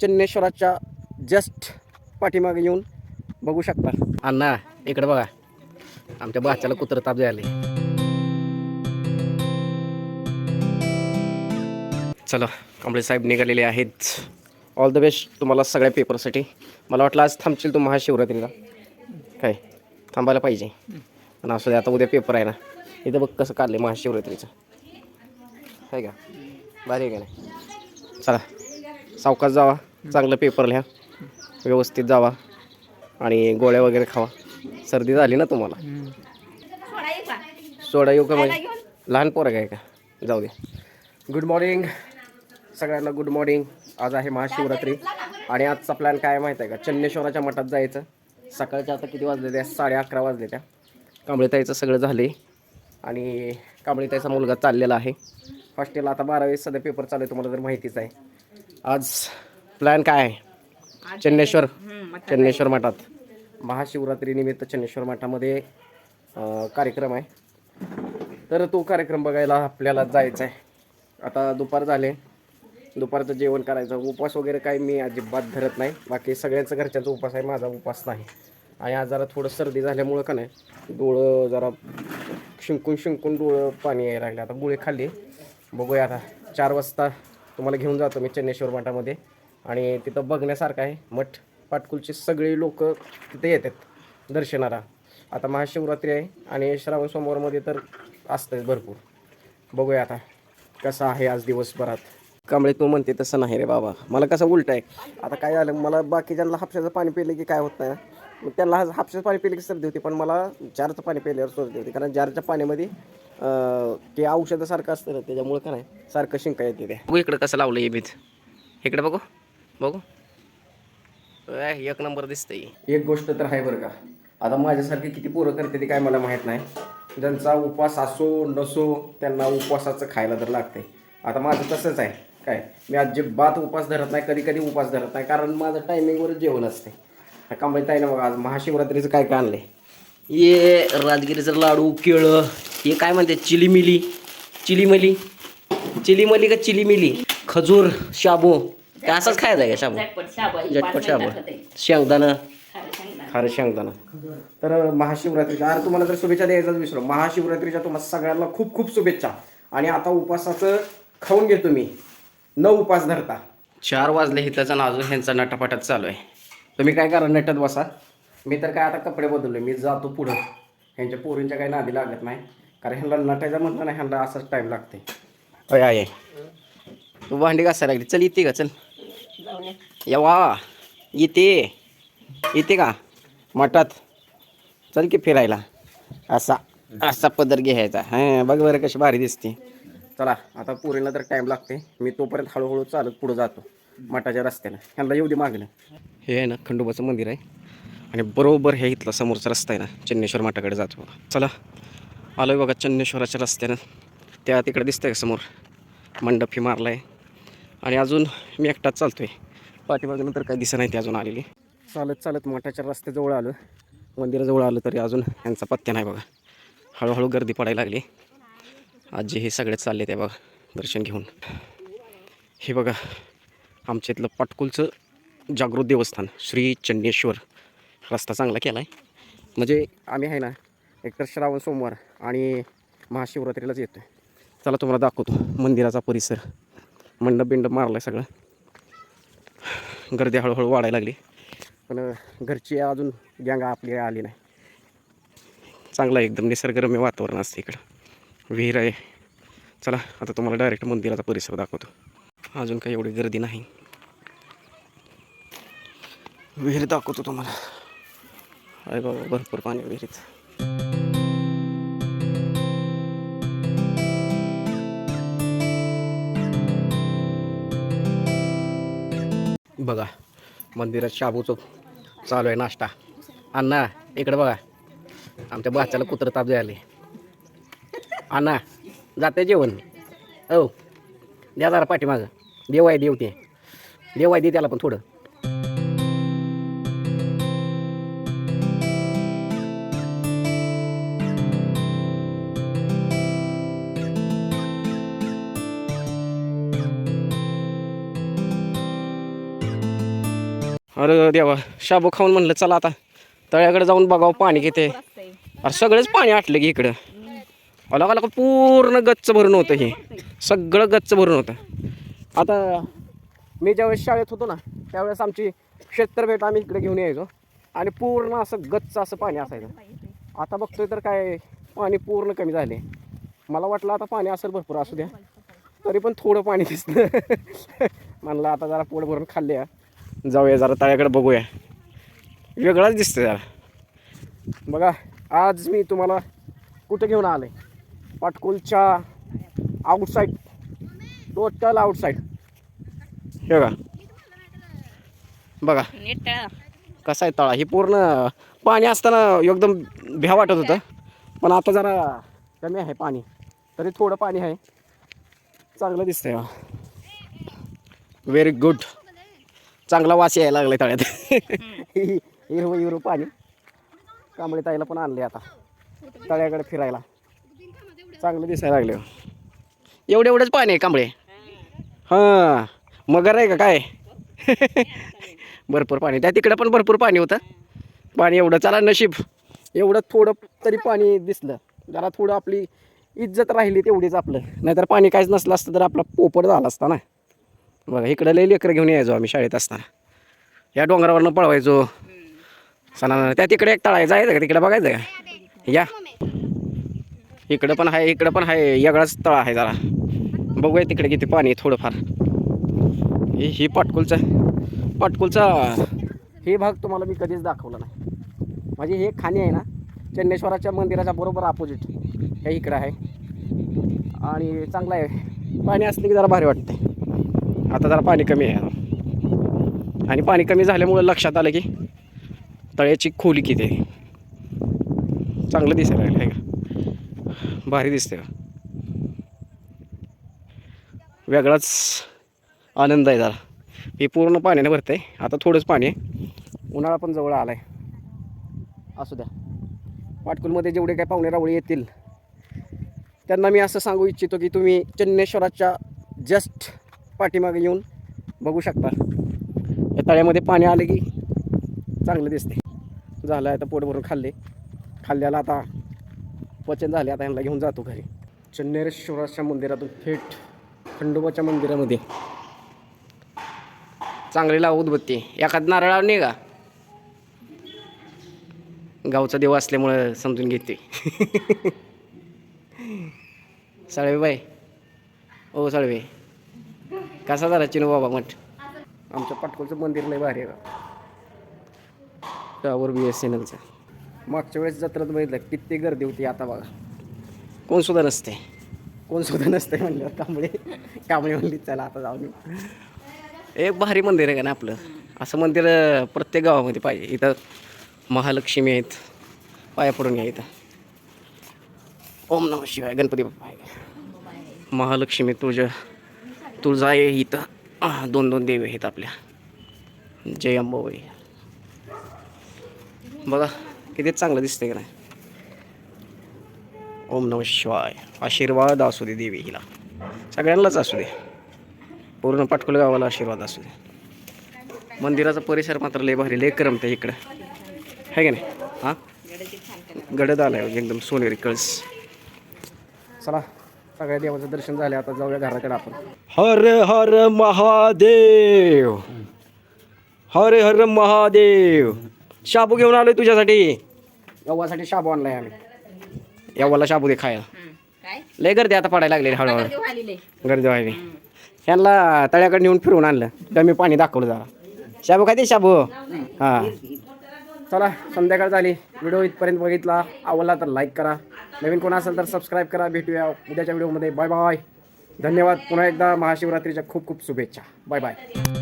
चन्नेश्वराच्या just पाठीमागे येऊन बघू शकता. अण्णा इकडे बघा, आमच्या बाच्याला कुत्रं ताप झाले. चला कांबळे साहेब निघालेले आहेत. ऑल द बेस्ट तुम्हाला सगळ्या पेपरसाठी. मला वाटलं आज थांबशील तू महाशिवरात्रीला, काय थांबायला पाहिजे. आणि असं आता उद्या पेपर आहे ना, इथं बघ कसं काढले महाशिवरात्रीचं, आहे का भारी आहे का नाही. चला सावकाश जावा, चांगलं पेपर लिहा, व्यवस्थित जावा आणि गोळ्या वगैरे खावा. सर्दी झाली ना तुम्हाला, सोडा येऊ का म्हणजे लहान पोरं काय का, जाऊ दे. गुड मॉर्निंग सगळ्यांना, गुड मॉर्निंग. आज आहे महाशिवरात्री आणि आजचा प्लॅन काय माहीत आहे का, चन्नेश्वराच्या मठात जायचं. सकाळच्या आता किती वाजले त्या, 11:30 वाजले त्या. कांबळेताईचं सगळं झाले आणि कांबळेताईचा मुलगा चाललेला आहे हॉस्टेलला. आता 12वी सध्या पेपर चालू आहे, तुम्हाला जर माहितीच आहे. आज प्लॅन काय आहे, चन्नेश्वर मठात महाशिवरात्रीनिमित्त चन्नेश्वर मठामध्ये कार्यक्रम आहे. तर तो कार्यक्रम बघायला आपल्याला जायचं आहे. आता दुपार झाले, दुपारचं जेवण करायचं. उपवास वगैरे काही मी अजिबात धरत नाही, बाकी सगळ्यांचं घरच्यांचा उपवास आहे, माझा उपवास नाही. आणि आज जरा थोडं सर्दी झाल्यामुळं का नाही डोळं जरा शिंकून डोळं पाणी यायला लागलं. आता गोळी खाल्ली, बघूया आता 4 वाजता तुम्हाला घेऊन जातो मी चन्नेश्वर मठामध्ये. आणि तिथं बघण्यासारखं आहे मठ. पाटकुलचे सगळे लोक तिथे येतात दर्शनाला. आता महाशिवरात्री आहे आणि श्रावण सोमवारमध्ये तर असतं भरपूर. बघूया आता कसं आहे आज दिवसभरात. कांबळे तू म्हणते तसं नाही रे बाबा, मला कसं उलट आहे. आता काय झालं, मला बाकीच्यांना हापशाचं पाणी पिलं की काय होत नाही, मग त्यांना हापशाचं पाणी पिलं की सर्दी होती, पण मला जारचं पाणी पिल्यावर सर्दी होती. कारण जारच्या पाण्यामध्ये ते औषधासारखं असतं ना, त्याच्यामुळं का नाही सारखं शिंका येते. ते बघू इकडं कसं लावलं हे बीज, इकडे बघू बघू, एक नंबर दिसतंय. एक गोष्ट तर आहे बरं का, आता माझ्यासारखे किती पोरं करते ते काय मला माहीत नाही. ज्यांचा उपवास असो नसो त्यांना उपवासाचं खायला तर लागते. आता माझं तसंच आहे, काय मी अजिबात उपवास धरत नाही, कधी कधी उपवास धरत नाही, कारण माझं टायमिंगवरच जेवण असते. कांबळे ना बघा आज महाशिवरात्रीचं काय काय आणलंय. ये राजगिरीचं लाडू, केळं, हे काय म्हणते चिलीमिली का चिलीमिली, खजूर, शाबू, काय असंच खायचं आहे का शाबू, झटपट शाबू, शेंगदाणं, खारं शेंगदाणं. तर महाशिवरात्रीच्या अरे तुम्हाला जर शुभेच्छा द्यायचाच विसरू, महाशिवरात्रीच्या तुम्हाला सगळ्यांना खूप खूप शुभेच्छा. आणि आता उपासाचं खाऊन घेतो मी, न उपास धरता. 4 वाजले हिथंचा ना, अजून ह्यांचा नटापटात चालू आहे. तुम्ही काय करा, नटत बसा. मी तर काय आता कपडे बदलले, मी जातो पुढं. ह्यांच्या पोरींच्या काही नादी लागत नाही, कारण ह्यांना नटायचं म्हटलं नाही, ह्यांना असाच टाईम लागते. अय आहे तू भांडी घासायला लागली, चल येते का, चल येवा, येते का मठात, चल की फिरायला. असा पदर घ्यायचा, हां बघ बरं कशी भारी दिसते. चला आता पोरीला तर टाईम लागते, मी तोपर्यंत हळूहळू चालत पुढं जातो मठाच्या रस्त्यानं. ह्यांना येऊ दे मागणं. हे आहे ना खंडोबाचं मंदिर आहे आणि बरोबर हे इथला समोरचा रस्ता आहे ना चन्नेश्वर मठाकडे जातो. चला आलो आहे बघा चन्नेश्वराच्या रस्त्यानं. त्या तिकडे दिसतंय का समोर मंडप ही मारला आहे. आणि अजून मी एकटाच चालतो आहे, पाठीमागून तर काही दिसत नाही ते अजून आलेली. चालत मठाच्या रस्त्याजवळ आलं, मंदिराजवळ आलं तरी अजून यांचा पत्त्या नाही बघा. हळूहळू गर्दी पडायला लागली. आजी हे सगळे चालले ते बघा दर्शन घेऊन. हे बघा आमच्या इथलं पाटकुलचं जागृत देवस्थान श्री चन्नेश्वर. रस्ता चांगला केला आहे, म्हणजे आम्ही आहे ना एकतर श्रावण सोमवार आणि महाशिवरात्रीलाच येतो आहे. चला तुम्हाला दाखवतो मंदिराचा परिसर. मंडप बिंडप मारला आहे सगळं. गर्दी हळूहळू वाढायला लागली, पण घरची अजून गँग आपली आली नाही. चांगलं आहे, एकदम निसर्गरम्य वातावरण असतं इकडं, विहीर आहे. चला आता तुम्हाला डायरेक्ट मंदिराचा परिसर दाखवतो. अजून काही एवढी गर्दी नाही, विहीर दाखवतो तुम्हाला. अरे बाबा भरपूर पाणी विहिरीत. बघा मंदिरात शाबूचं चालू आहे नाश्ता. अण्णा इकडे बघा, आमच्या बाच्याला कुत्रं ताप झाले. अण्णा जाते जेवण, हो द्या जरा पाठीमागं. देव आहे दे त्याला पण थोडं. अरे देवा, शाबू खाऊन म्हणलं चला आता तळ्याकडे जाऊन बघावं पाणी किती आहे. अरे सगळंच पाणी आटलं की इकडं. अलग पूर्ण गच्च भरून होतं, हे सगळं गच्च भरून होतं. आता मी ज्यावेळेस शाळेत होतो ना त्यावेळेस आमची क्षेत्रभेट आम्ही इकडे घेऊन यायचो आणि पूर्ण असं गच्च असं पाणी असायचं. आता बघतोय तर काय पाणी पूर्ण कमी झाले. मला वाटलं आता पाणी असेल भरपूर असू द्या, तरी पण थोडं पाणी दिसतं. म्हणलं आता जरा पोट भरून खाल्ले, जाऊया जरा तळ्याकडे बघूया. वेगळाच दिसतं जरा. बघा आज मी तुम्हाला कुठं घेऊन आलो आहे, पाटकुलच्या आउटसाईड, टोटल आउटसाईड. हे बघा बघा कसा आहे तळा. हे पूर्ण पाणी असताना एकदम भ्या वाटत होतं, पण आता जरा कमी आहे पाणी, तरी थोडं पाणी आहे. चांगलं दिसतंय. Very good. चांगला वास यायला लागला तळ्यात. हिरवं पाणी. कांबळे ताईला पण आणले आता तळ्याकडे फिरायला. चांगलं दिसायला लागले. एवढंच पाणी आहे कांबळे. हां मगर आहे का काय? भरपूर पाणी. त्या तिकडं पण भरपूर पाणी होतं. पाणी एवढं चला नशीब एवढं थोडं तरी पाणी दिसलं. जरा थोडं आपली इज्जत राहिली तेवढीच आपलं. नाहीतर पाणी काहीच नसलं असतं तर आपला पोपट झाला असता ना. बघा इकडं लई लेकरं घेऊन यायचो आम्ही शाळेत असताना. या डोंगरावरनं पळवायचो सणानं. त्या तिकडे एक तळा जायचं का तिकडे बघायचं का? या इकडं पण आहे, इकडं पण आहे. वेगळाच तळा आहे जरा. बघूया तिकडे किती पाणी आहे थोडंफार. ही पाटकुलचा हे भाग तुम्हाला मी कधीच दाखवला नाही. म्हणजे हे खाणी आहे ना चन्नेश्वराच्या मंदिराच्या बरोबर अपोजिट हे इकडं आहे. आणि चांगलं आहे. पाणी असलं की जरा भारी वाटते. आता जरा पाणी कमी आहे आणि पाणी कमी झाल्यामुळे लक्षात आलं की तळ्याची खोली किती आहे. चांगलं दिसायला लागलं आहे का? भारी दिसते का? वेगळाच आनंद आहे जरा. हे पूर्ण पाण्याने भरतं आहे. आता थोडंच पाणी आहे. उन्हाळा पण जवळ आला आहे. असू द्या. पाटकुलमध्ये जेवढे काही पाहुणे रावळे येतील त्यांना मी असं सांगू इच्छितो की तुम्ही चन्नेश्वराच्या जस्ट पाठीमागे येऊन बघू शकता. या तळ्यामध्ये पाणी आलं की चांगलं दिसते. झालं आता पोट भरून खाल्ल्याला आता पचन झाले. आता यांना घेऊन जातो घरी. चन्नेश्वराच्या मंदिरातून थेट खंडोबाच्या मंदिरामध्ये चांगली लाव उदबत्ती. एखाद नारळावर नाही का? गावचा देव असल्यामुळं समजून घेते. साळवेबाई ओ साळवे कसा झाला चिनू बाबा मठ? आमच्या पाटकुलचं मंदिर लय भारी आहे का? टावर BSNLचं. मागच्या वेळेस जत्रात बघितलं किती गर्दी होती. आता बघा कोण सुद्धा नसते म्हणल्यावर कांबळे म्हणली चला आता जाऊन येऊ. एक भारी मंदिर आहे का ना आपलं. असं मंदिर प्रत्येक गावामध्ये पाहिजे. इथं महालक्ष्मी आहेत, पाया पडून घ्या. इथं ओम नमः शिवाय गणपती बाप्पा आहे. महालक्ष्मी तुळजा आहे इथं. 2 देवी आहेत आपल्या. जय अंबाबाई. बघा किती चांगलं दिसतंय का नाही. ओम नमः शिवाय. आशीर्वाद असू दे देवी हिला, सगळ्यांनाच असू दे. पूर्ण पाटकुल गावाला आशीर्वाद असू दे. मंदिराचा परिसर मात्र लय भारी, लय करमते इकडं आहे का नाही. हां गडद आलाय एकदम सोनेरी कळस. चला सगळ्या देवाचं दर्शन झालं. आता जाऊया घराकडे आपण. हर हर महादेव, हर हर महादेव. शाबू घेऊन आलोय तुझ्यासाठी. यव्वासाठी शाबू आणलाय आम्ही. यव्वाला शाबू दे खायला. लय गर्दी आता पडायला लागली हळूहळू. गर्दी व्हायली. ह्यांना तळ्याकडे नेऊन फिरवून आणलं. कमी पाणी दाखवलं जरा. शाबू खायते शाबू. हां चला संध्याकाळ झाली. व्हिडिओ इथपर्यंत बघितला आवडला तर लाईक करा. नवीन कोण असेल तर सबस्क्राईब करा. भेटूया उद्याच्या व्हिडिओमध्ये. Bye bye. धन्यवाद. पुन्हा एकदा महाशिवरात्रीच्या खूप खूप शुभेच्छा. Bye bye.